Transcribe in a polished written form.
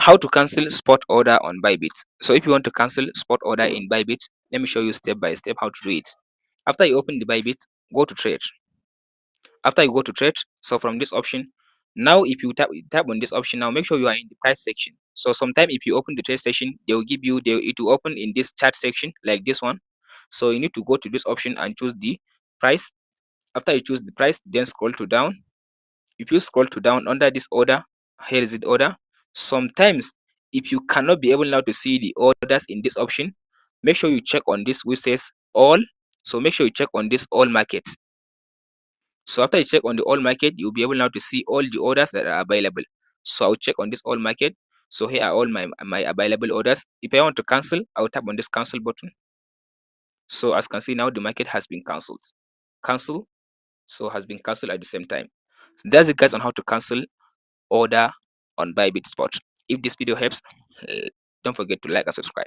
How to cancel spot order on Bybit. So if you want to cancel spot order in Bybit, let me show you step by step how to do it. After you open the Bybit, go to trade. After you go to trade, so from this option, now if you tap on this option, now make sure you are in the price section. So sometime if you open the trade section, they will give you it will open in this chart section like this one. So you need to go to this option and choose the price. After you choose the price, then scroll to down. If you scroll to down under this order, here is the order. Sometimes if you cannot be able now to see the orders in this option, make sure you check on this which says all. So make sure you check on this all market. So after you check on the all market, you'll be able now to see all the orders that are available. So I'll check on this all market. So here are all my available orders. If I want to cancel, I'll tap on this cancel button. So as you can see now, the market has been cancelled. Cancel, so has been cancelled at the same time. So that's it guys on how to cancel order on Bybit Spot. If this video helps, don't forget to like and subscribe.